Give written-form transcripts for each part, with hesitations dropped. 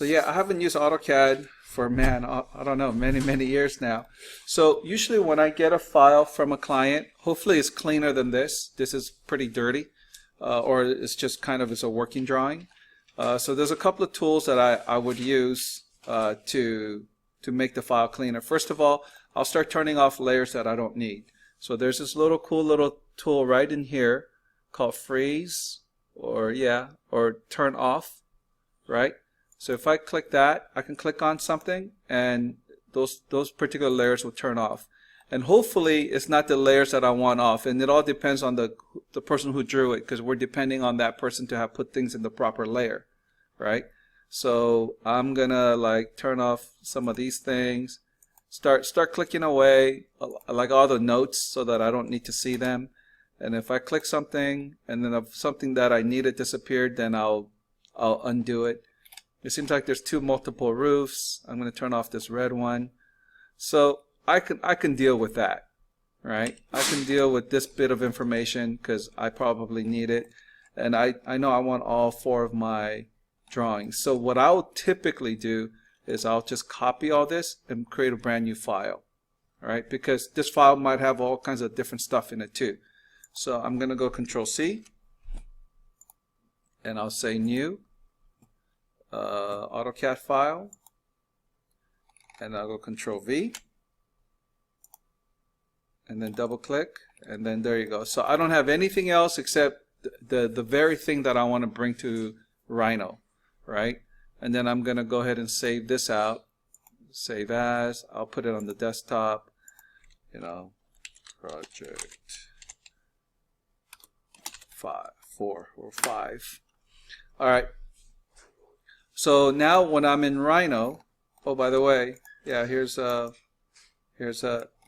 So yeah, I haven't used AutoCAD for, man, I don't know, many years now. So usually when I get a file from a client, hopefully it's cleaner than this. This is pretty dirty, or it's just kind of as a working drawing. So there's a couple of tools that I would use to make the file cleaner. First of all, I'll start turning off layers that I don't need. So there's this cool little tool right in here called freeze, or turn off, right? So if I click that, I can click on something and those particular layers will turn off. And hopefully it's not the layers that I want off, and it all depends on the person who drew it, because we're depending on that person to have put things in the proper layer, right? So I'm gonna like turn off some of these things, start clicking away like all the notes so that I don't need to see them. And if I click something and then if something that I needed disappeared, then I'll undo it. It seems like there's multiple roofs. I'm going to turn off this red one. So I can deal with that, right? I can deal with this bit of information because I probably need it. And I know I want all 4 of my drawings. So what I'll typically do is I'll just copy all this and create a brand new file, right? Because this file might have all kinds of different stuff in it too. So I'm going to go Control C and I'll say new. AutoCAD file, and I'll go Control V and then double click, and then there you go. So I don't have anything else except the very thing that I want to bring to Rhino, right? And then I'm gonna go ahead and save this out, save as. I'll put it on the desktop, project 4 or 5. All right. So now when I'm in Rhino, oh, by the way, yeah, here's a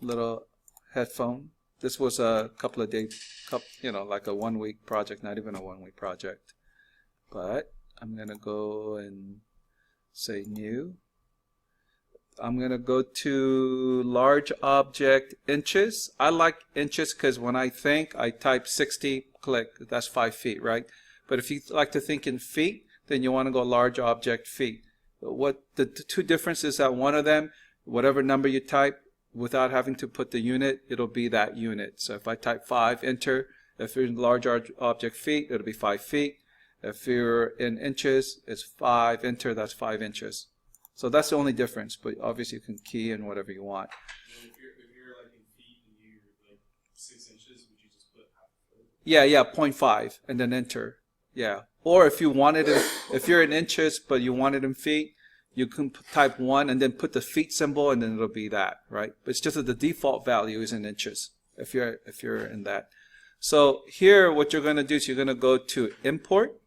little headphone. This was a couple of days, like a 1-week project, not even a 1-week project. But I'm gonna go and say new. I'm gonna go to large object inches. I like inches because when I think, I type 60, click, that's 5 feet, right? But if you like to think in feet, then you want to go large object feet. What the 2 differences that one of them, whatever number you type, without having to put the unit, it'll be that unit. So if I type 5, enter. If you're in large object feet, it'll be 5 feet. If you're in inches, it's 5, enter, that's 5 inches. So that's the only difference, but obviously you can key in whatever you want. And if you're like in feet and you're like 6 inches, would you just put half a foot? Yeah, 0.5 and then enter. Yeah. Or if you wanted it, if you're in inches but you want it in feet, you can type 1 and then put the feet symbol, and then it'll be that, right? But it's just that the default value is in inches if you're in that. So here what you're going to do is you're going to go to import,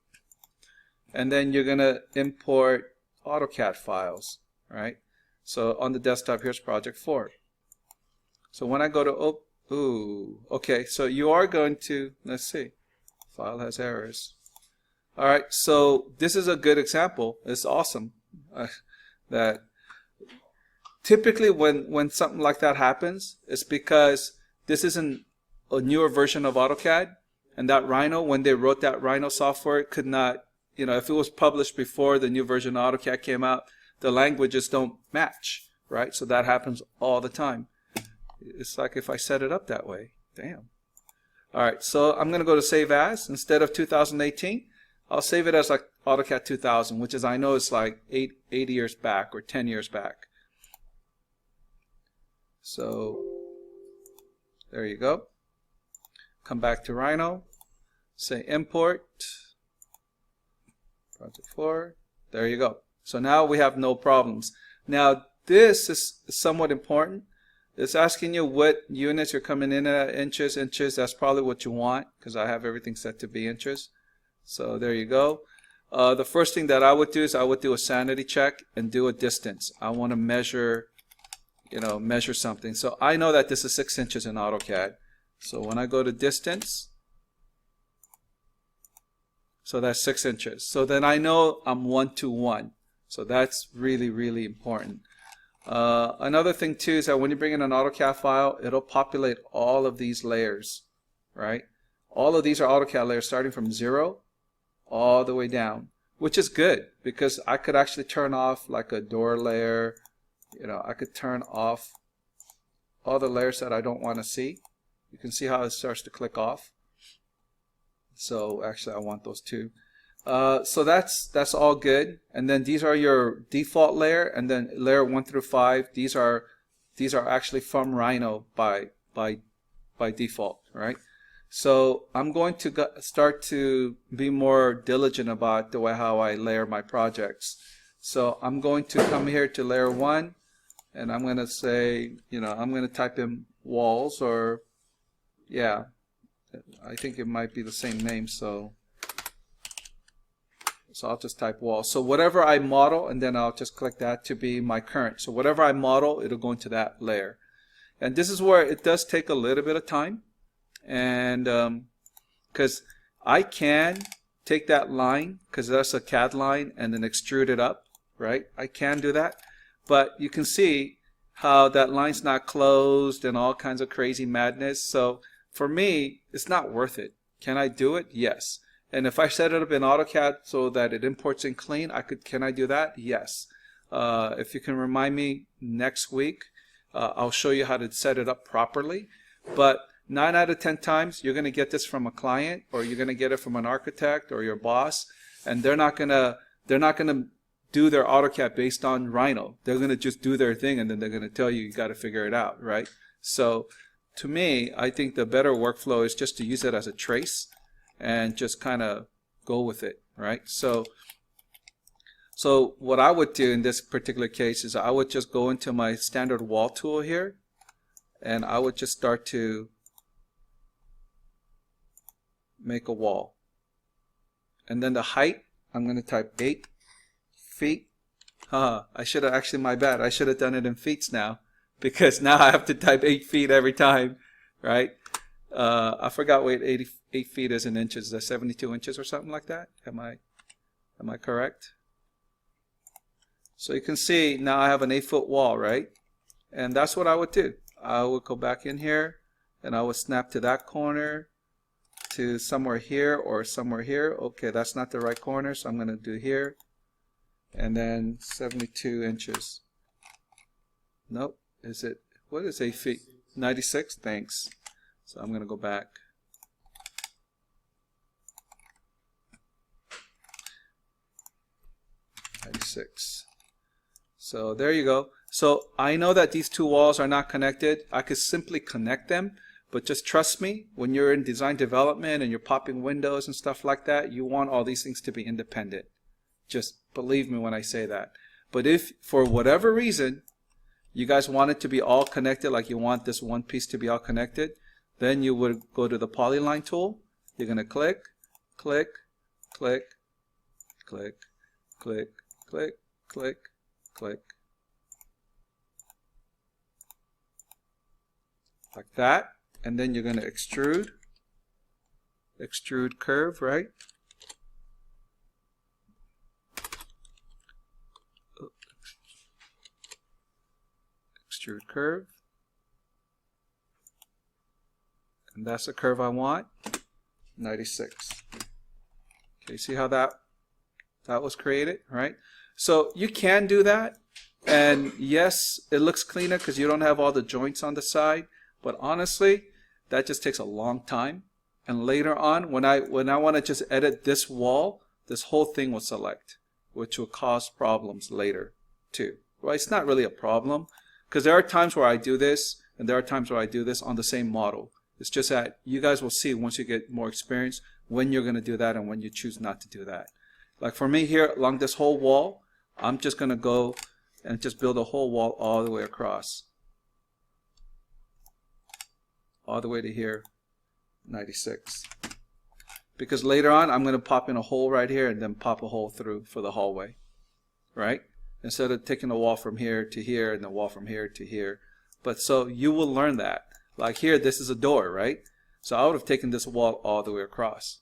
and then you're going to import AutoCAD files, right? So on the desktop, here's project 4. So when I go to okay, so you are going to, let's see, file has errors. All right, so this is a good example. It's awesome that typically when something like that happens, it's because this isn't a newer version of AutoCAD, and that Rhino, when they wrote that Rhino software, it could not, if it was published before the new version of AutoCAD came out, the languages don't match, right? So that happens all the time. It's like if I set it up that way. Damn. All right, so I'm going to go to Save As. Instead of 2018, I'll save it as like AutoCAD 2000, which is, I know it's like 8 years back or 10 years back. So there you go. Come back to Rhino, say import, project 4, there you go. So now we have no problems. Now this is somewhat important. It's asking you what units you're coming in at, inches, that's probably what you want because I have everything set to be inches. So there you go. The first thing that I would do is I would do a sanity check and do a distance. I want to measure, measure something. So I know that this is 6 inches in AutoCAD. So when I go to distance, so that's 6 inches. So then I know I'm 1 to 1. So that's really, really important. Another thing too is that when you bring in an AutoCAD file, it'll populate all of these layers, right? All of these are AutoCAD layers starting from 0 all the way down. which is good because I could actually turn off like a door layer. You know, I could turn off all the layers that I don't want to see. You can see how it starts to click off. So actually I want those too. So that's all good. And then these are your default layer, and then layer 1 through 5. These are actually from Rhino by default, right? So I'm going to start to be more diligent about the way how I layer my projects. So I'm going to come here to layer 1, and I'm going to say, you know, I'm going to type in walls, or yeah, I think it might be the same name, so I'll just type wall. So whatever I model, and then I'll just click that to be my current. So whatever I model, it'll go into that layer. And this is where it does take a little bit of time, and because I can take that line, because that's a CAD line, and then extrude it up, right? I can do that, but you can see how that line's not closed and all kinds of crazy madness. So for me, it's not worth it. Can I do it? Yes. And if I set it up in AutoCAD so that it imports in clean, can I do that? Yes. If you can remind me next week, I'll show you how to set it up properly. But 9 out of 10 times, you're going to get this from a client, or you're going to get it from an architect or your boss, and they're not going to do their AutoCAD based on Rhino. They're going to just do their thing, and then they're going to tell you got to figure it out, right? So to me, I think the better workflow is just to use it as a trace and just kind of go with it, right? So what I would do in this particular case is I would just go into my standard wall tool here, and I would just start to make a wall. And then the height, I'm going to type 8 feet. I should have, actually, my bad, I should have done it in feet now, because now I have to type 8 feet every time, right? I forgot what 8 feet is in inches. Is that 72 inches or something like that? Am I correct? So you can see now I have an 8-foot wall, right? And that's what I would do. I would go back in here, and I would snap to that corner, to somewhere here or somewhere here. Okay, that's not the right corner, so I'm going to do here, and then 72 inches. Nope. Is it, what is 8 feet? 96? Thanks. So I'm going to go back. 96. So there you go. So I know that these two walls are not connected. I could simply connect them, but just trust me, when you're in design development and you're popping windows and stuff like that, you want all these things to be independent. Just believe me when I say that. But if for whatever reason you guys want it to be all connected, like you want this one piece to be all connected, then you would go to the polyline tool. You're going to click, click, click, click, click, click, click, click. Like that. And then you're going to extrude curve, right? Extrude curve. And that's the curve I want. 96. Okay, see how that was created, right? So you can do that, and yes, it looks cleaner because you don't have all the joints on the side, but honestly, that just takes a long time. And later on, when I want to just edit this wall, this whole thing will select, which will cause problems later too. Well, it's not really a problem, because there are times where I do this, and there are times where I do this on the same model. It's just that you guys will see once you get more experience when you're going to do that and when you choose not to do that. Like for me here, along this whole wall, I'm just going to go and just build a whole wall all the way across. All the way to here, 96. Because later on, I'm going to pop in a hole right here and then pop a hole through for the hallway, right? Instead of taking a wall from here to here and the wall from here to here. But so you will learn that. Like here, this is a door, right? So I would have taken this wall all the way across,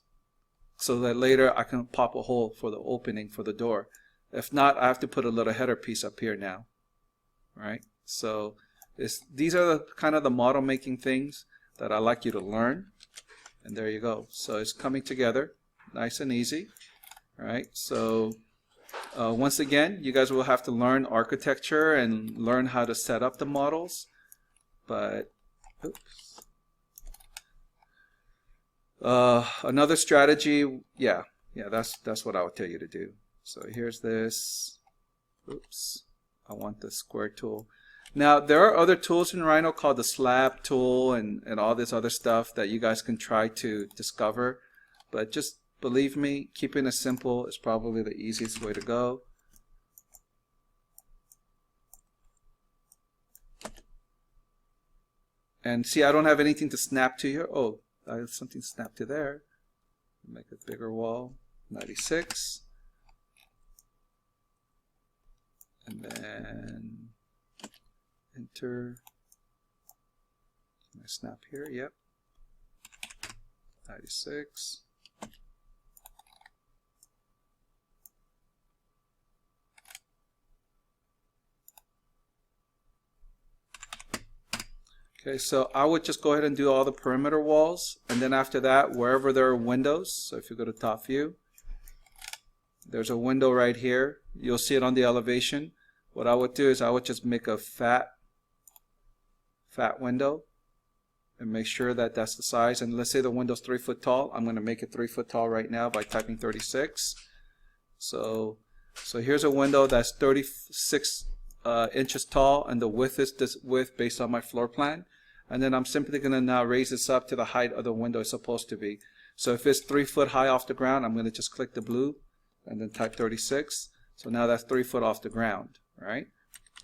so that later I can pop a hole for the opening for the door. If not, I have to put a little header piece up here now, right? So these are the kind of the model making things that I like you to learn. And there you go. So it's coming together nice and easy. All right, so once again, you guys will have to learn architecture and learn how to set up the models. But oops. Another strategy, yeah, that's what I would tell you to do. So here's this. Oops, I want the square tool. Now there are other tools in Rhino called the slab tool and all this other stuff that you guys can try to discover, but just believe me, keeping it simple is probably the easiest way to go. And see, I don't have anything to snap to here. Oh, I have something to snap to there. Make a bigger wall, 96. And then enter. Can I snap here? Yep. 96. Okay, so I would just go ahead and do all the perimeter walls, and then after that, wherever there are windows, so if you go to top view, there's a window right here. You'll see it on the elevation. What I would do is I would just make a fat window and make sure that that's the size. And let's say the window's 3 foot tall. I'm going to make it 3 foot tall right now by typing 36. So here's a window that's 36 inches tall, and the width is this width based on my floor plan. And then I'm simply going to now raise this up to the height of the window it's supposed to be. So if it's 3 foot high off the ground, I'm going to just click the blue and then type 36. So now that's 3 foot off the ground, right?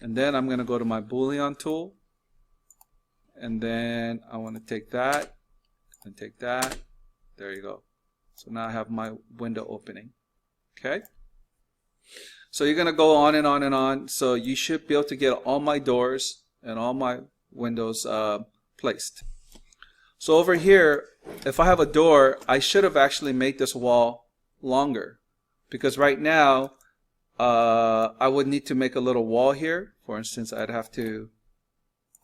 And then I'm going to go to my Boolean tool, and then I want to take that and take that. There you go. So now I have my window opening. Okay? So you're going to go on and on and on. So you should be able to get all my doors and all my windows placed. So over here, if I have a door, I should have actually made this wall longer, because right now I would need to make a little wall here. For instance, I'd have to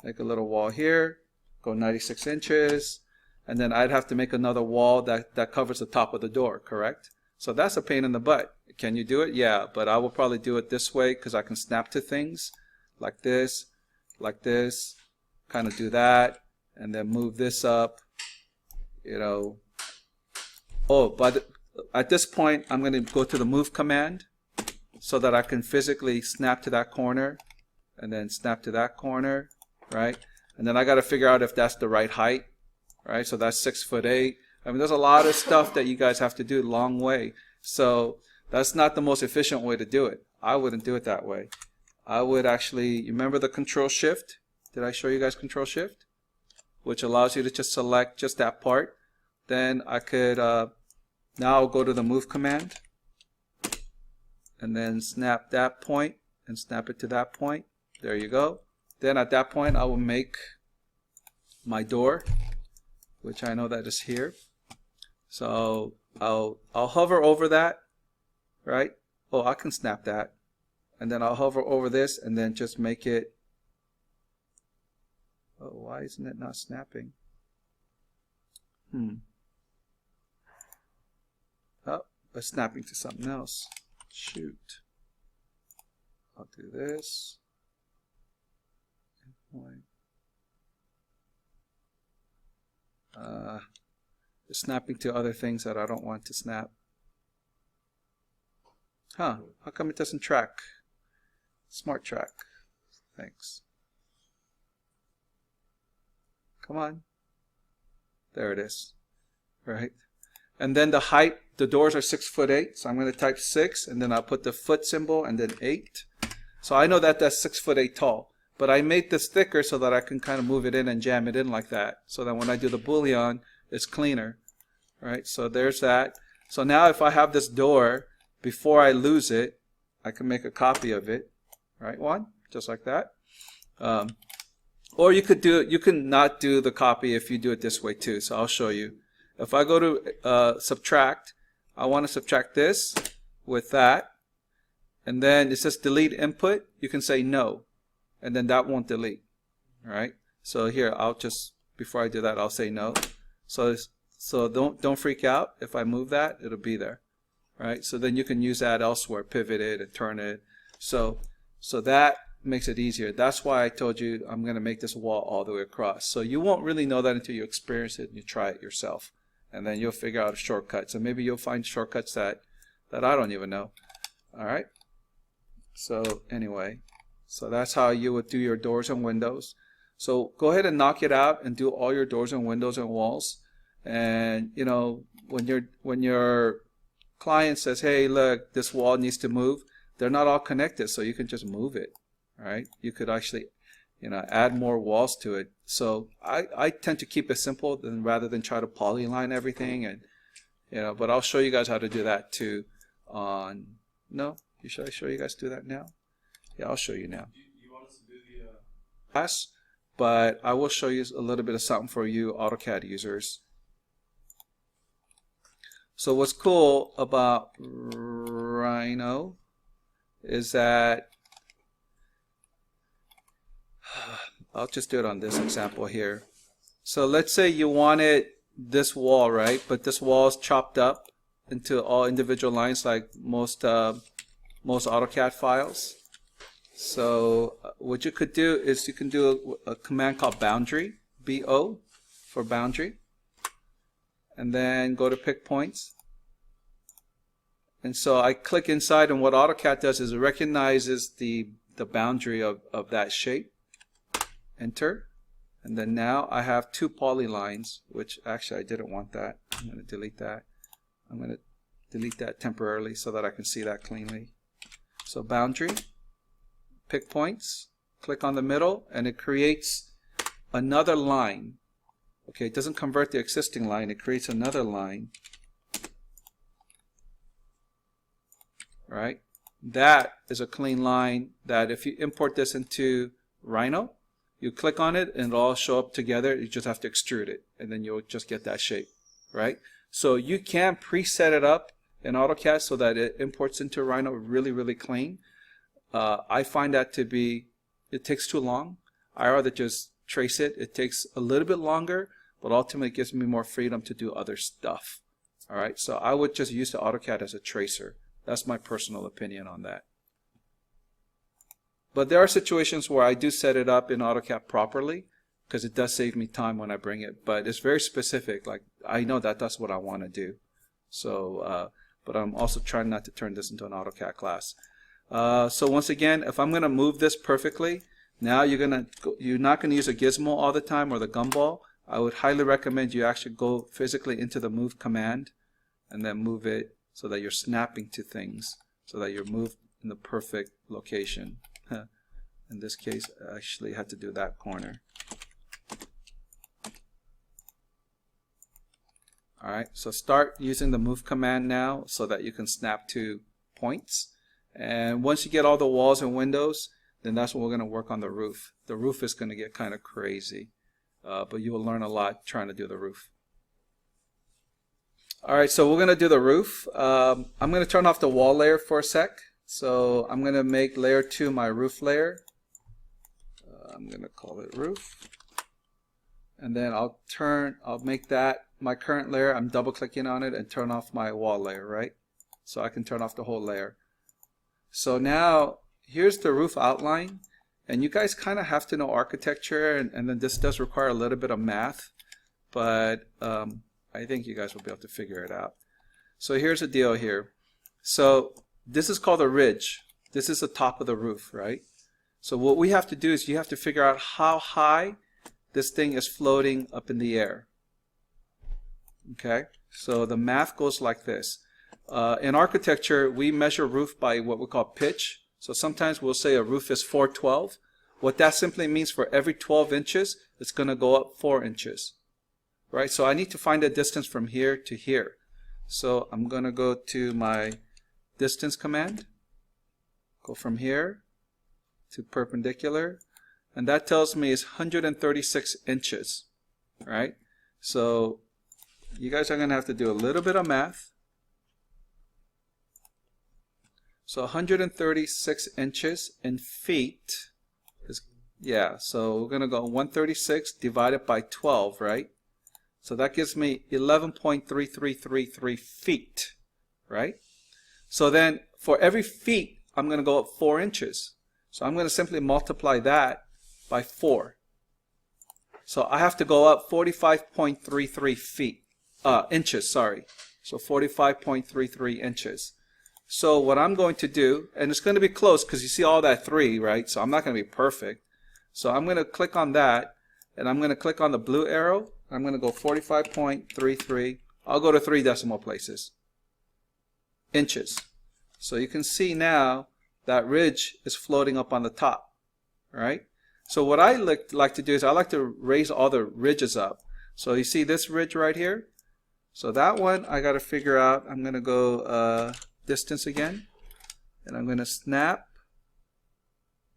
make a little wall here, go 96 inches, and then I'd have to make another wall that covers the top of the door, correct? So that's a pain in the butt. Can you do it? Yeah, but I will probably do it this way because I can snap to things like this, kind of do that, and then move this up, you know. Oh, but at this point, I'm going to go to the move command so that I can physically snap to that corner and then snap to that corner, right? And then I got to figure out if that's the right height, right? So that's 6'8". I mean, there's a lot of stuff that you guys have to do a long way. So that's not the most efficient way to do it. I wouldn't do it that way. I would actually, you remember the control shift? Did I show you guys control shift? Which allows you to just select just that part. Then I could, now I'll go to the move command and then snap that point and snap it to that point. There you go. Then at that point I will make my door, which I know that is here. So I'll hover over that, right? Oh, I can snap that. And then I'll hover over this and then just make it. Oh, why isn't it not snapping? Oh, it's snapping to something else. Shoot. I'll do this. It's snapping to other things that I don't want to snap. Huh, how come it doesn't track? Smart track. Thanks. Come on. There it is. Right? And then the height, the doors are 6'8", so I'm going to type 6, and then I'll put the foot symbol and then 8. So I know that that's 6'8" tall. But I made this thicker so that I can kind of move it in and jam it in like that. So that when I do the Boolean, it's cleaner. Right? So there's that. So now if I have this door, before I lose it, I can make a copy of it. Right, one? Just like that. Or you could do it, you can not do the copy if you do it this way too. So I'll show you. If I go to subtract, I want to subtract this with that. And then it says delete input. You can say no. And then that won't delete. All right. So here, I'll just, before I do that, I'll say no. So don't freak out. If I move that, it'll be there. right? So then you can use that elsewhere, pivot it and turn it. So that makes it easier. That's why I told you I'm going to make this wall all the way across. So you won't really know that until you experience it and you try it yourself. And then you'll figure out a shortcut. So maybe you'll find shortcuts that I don't even know. All right. So anyway, so that's how you would do your doors and windows. So go ahead and knock it out and do all your doors and windows and walls. And you know, when your client says, "Hey, look, this wall needs to move," they're not all connected, so you can just move it. Right? You could actually, you know, add more walls to it. So I tend to keep it simple rather than try to polyline everything, and you know. But I'll show you guys how to do that too. Should I show you guys do that now? Yeah, I'll show you now. You want us to do the Class, but I will show you a little bit of something for you AutoCAD users. So what's cool about Rhino is that I'll just do it on this example here. So let's say you wanted this wall, right? But this wall is chopped up into all individual lines like most AutoCAD files. So what you could do is you can do a command called boundary, B-O for boundary, and then go to pick points. And so I click inside, and what AutoCAD does is it recognizes the boundary of that shape. Enter. And then now I have two polylines, which actually I didn't want that. I'm going to delete that. I'm going to delete that temporarily so that I can see that cleanly. So boundary, pick points, click on the middle, and it creates another line. Okay, it doesn't convert the existing line, it creates another line. Right? That is a clean line that if you import this into Rhino, you click on it and it'll all show up together. You just have to extrude it and then you'll just get that shape, right? So you can preset it up in AutoCAD so that it imports into Rhino really, really clean. I find that to be, it takes too long. I rather just trace it. It takes a little bit longer, but ultimately it gives me more freedom to do other stuff. All right, so I would just use the AutoCAD as a tracer. That's my personal opinion on that. But there are situations where I do set it up in AutoCAD properly because it does save me time when I bring it. But it's very specific. Like I know that that's what I want to do. So, but I'm also trying not to turn this into an AutoCAD class. So once again, if I'm going to move this perfectly, now you're not going to use a gizmo all the time or the gumball. I would highly recommend you actually go physically into the move command and then move it so that you're snapping to things, so that you're moved in the perfect location. In this case, I actually had to do that corner. Alright, so start using the move command now so that you can snap to points. And once you get all the walls and windows, then that's when we're going to work on the roof. The roof is going to get kind of crazy, but you will learn a lot trying to do the roof. Alright, so we're going to do the roof. I'm going to turn off the wall layer for a sec. So I'm going to make layer 2 my roof layer. I'm going to call it roof. And then I'll make that my current layer. I'm double clicking on it and turn off my wall layer, right? So I can turn off the whole layer. So now here's the roof outline. And you guys kind of have to know architecture, and then this does require a little bit of math. But I think you guys will be able to figure it out. So here's the deal here. So this is called a ridge. This is the top of the roof, right? So what we have to do is you have to figure out how high this thing is floating up in the air. Okay? So the math goes like this. In architecture, we measure roof by what we call pitch. So sometimes we'll say a roof is 412. What that simply means, for every 12 inches, it's going to go up 4 inches. Right? So I need to find a distance from here to here. So I'm going to go to my distance command, go from here to perpendicular, and that tells me it's 136 inches, right? So you guys are going to have to do a little bit of math. So 136 inches in feet is, yeah, so we're going to go 136 divided by 12, right? So that gives me 11.3333 feet, right? So then for every feet, I'm going to go up 4 inches. So I'm going to simply multiply that by 4. So I have to go up 45.33 feet, inches, sorry. So 45.33 inches. So what I'm going to do, and it's going to be close because you see all that 3, right? So I'm not going to be perfect. So I'm going to click on that, and I'm going to click on the blue arrow. I'm going to go 45.33. I'll go to 3 decimal places. Inches. So you can see now that ridge is floating up on the top, right? So what I like to do is I like to raise all the ridges up. So you see this ridge right here? So that one I got to figure out. I'm going to go distance again, and I'm going to snap,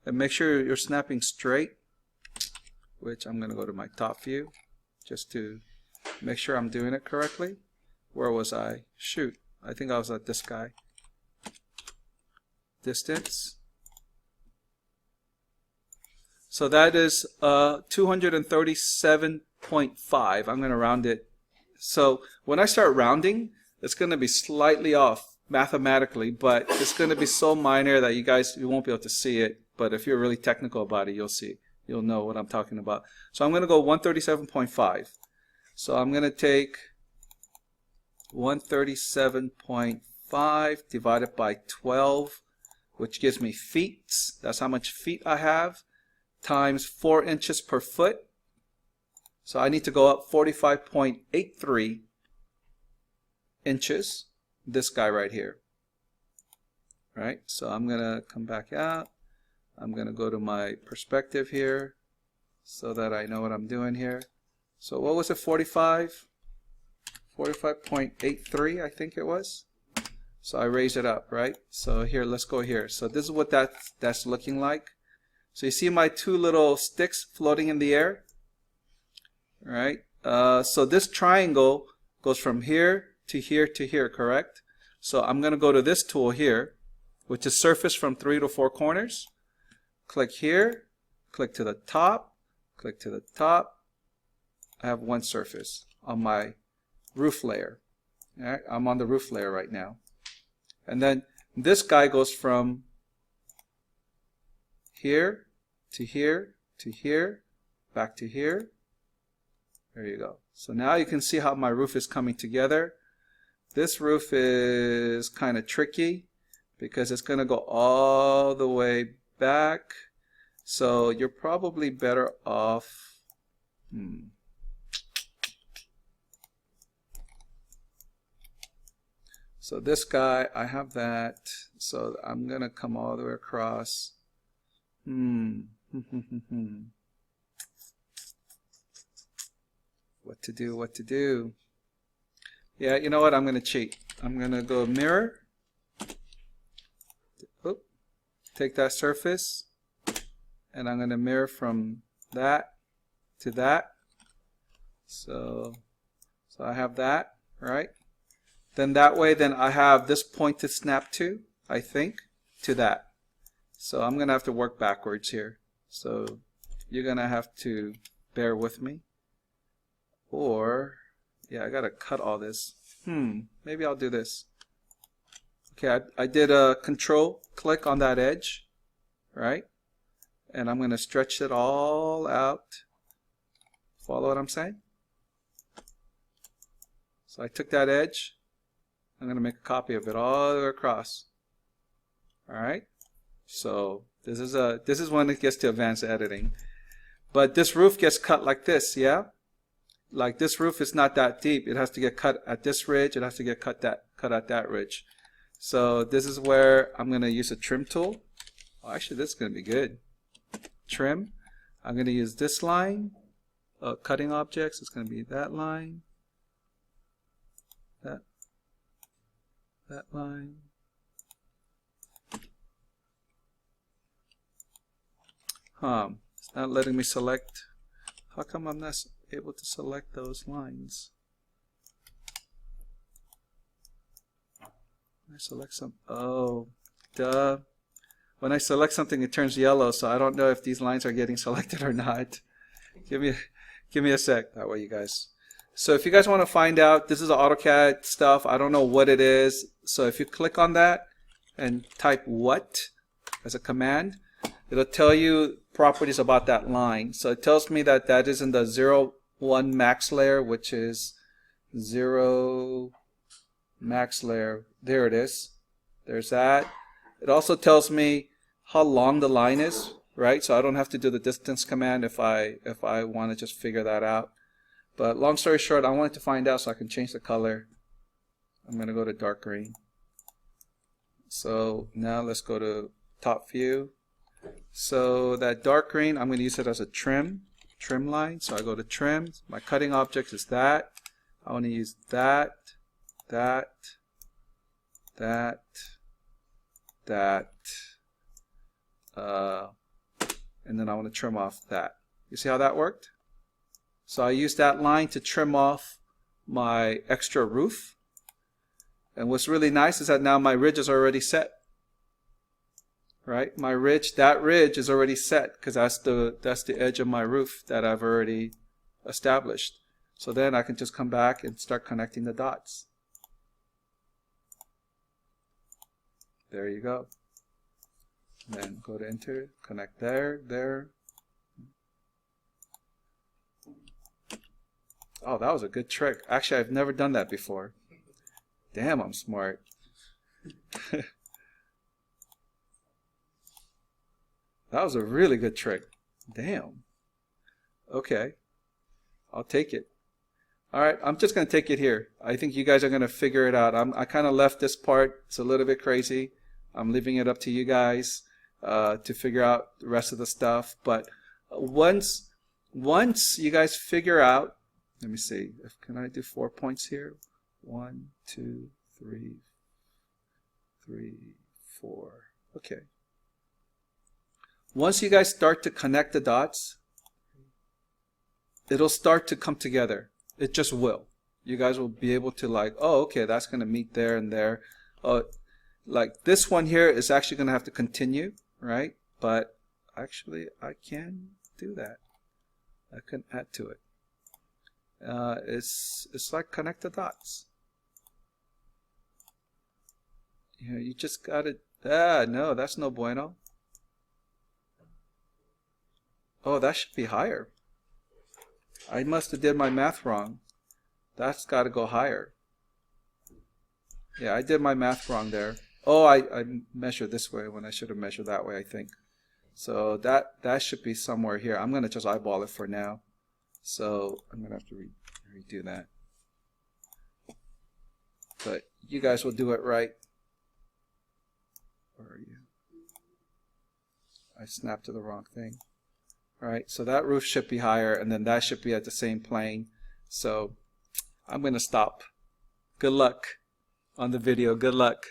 and make sure you're snapping straight, which I'm going to go to my top view just to make sure I'm doing it correctly. Where was I? Shoot, I think I was at this guy. Distance. So that is 237.5. I'm going to round it. So when I start rounding, it's going to be slightly off mathematically, but it's going to be so minor that you won't be able to see it. But if you're really technical about it, you'll see. You'll know what I'm talking about. So I'm going to go 137.5. So I'm going to take 137.5 divided by 12, which gives me feet. That's how much feet I have, times 4 inches per foot. So I need to go up 45.83 inches. This guy right here. Right? So I'm going to come back out. I'm going to go to my perspective here so that I know what I'm doing here. So what was it? 45.83, I think it was. So I raise it up, right? So here, let's go here. So this is what that's looking like. So you see my 2 little sticks floating in the air, right? So this triangle goes from here to here to here, correct? So I'm going to go to this tool here, which is surface from 3 to 4 corners. Click here, click to the top, click to the top. I have 1 surface on my roof layer. All right, I'm on the roof layer right now. And then this guy goes from here to here to here, back to here. There you go. So now you can see how my roof is coming together. This roof is kind of tricky because it's going to go all the way back. So you're probably better off. So this guy, I have that. So I'm going to come all the way across. What to do, what to do. Yeah, you know what? I'm going to cheat. I'm going to go mirror. Oop. Take that surface. And I'm going to mirror from that to that. So I have that, right? Then that way, then I have this point to snap to, I think, to that. So I'm going to have to work backwards here. So you're going to have to bear with me. Or, yeah, I got to cut all this. Maybe I'll do this. Okay, I did a control click on that edge, right? And I'm going to stretch it all out. Follow what I'm saying? So I took that edge. I'm going to make a copy of it all the way across. All right. So this is when it gets to advanced editing. But this roof gets cut like this, yeah? Like this roof is not that deep. It has to get cut at this ridge. It has to get cut at that ridge. So this is where I'm going to use a trim tool. Oh, actually, this is going to be good. Trim. I'm going to use this line. Cutting objects. It's going to be that line. That line. It's not letting me select. How come I'm not able to select those lines? I select some. Oh, duh. When I select something, it turns yellow, so I don't know if these lines are getting selected or not. Give me a sec. That way, you guys. So if you guys want to find out, this is AutoCAD stuff. I don't know what it is. So if you click on that, and type what as a command, it'll tell you properties about that line. So it tells me that that is in the 0,1 max layer, which is 0 max layer. There it is. There's that. It also tells me how long the line is, right? So I don't have to do the distance command if I want to just figure that out. But long story short, I wanted to find out so I can change the color. I'm going to go to dark green. So now let's go to top view. So that dark green, I'm going to use it as a trim line. So I go to trim. My cutting object is that. I want to use that, that, and then I want to trim off that. You see how that worked? So I used that line to trim off my extra roof. And what's really nice is that now my ridge is already set. Right? My ridge, that ridge is already set because that's the edge of my roof that I've already established. So then I can just come back and start connecting the dots. There you go. And then go to enter, connect there, there. Oh, that was a good trick. Actually, I've never done that before. Damn, I'm smart. That was a really good trick. Damn. Okay. I'll take it. All right, I'm just going to take it here. I think you guys are going to figure it out. I kind of left this part. It's a little bit crazy. I'm leaving it up to you guys to figure out the rest of the stuff. But once you guys figure out, let me see. Can I do 4 points here? 1, 2, 3, 4. Okay. Once you guys start to connect the dots, it'll start to come together. It just will. You guys will be able to like, oh, okay, that's going to meet there and there. Like this one here is actually going to have to continue, right? But actually, I can do that. I can add to it. It's like connect the dots. You know, you just got to. No, that's no bueno. Oh, that should be higher. I must have did my math wrong. That's got to go higher. Yeah, I did my math wrong there. Oh, I measured this way when I should have measured that way, I think. So that should be somewhere here. I'm going to just eyeball it for now. So I'm going to have to redo that. But you guys will do it right. Where are you? I snapped to the wrong thing. All right, so that roof should be higher, and then that should be at the same plane. So I'm going to stop. Good luck on the video. Good luck.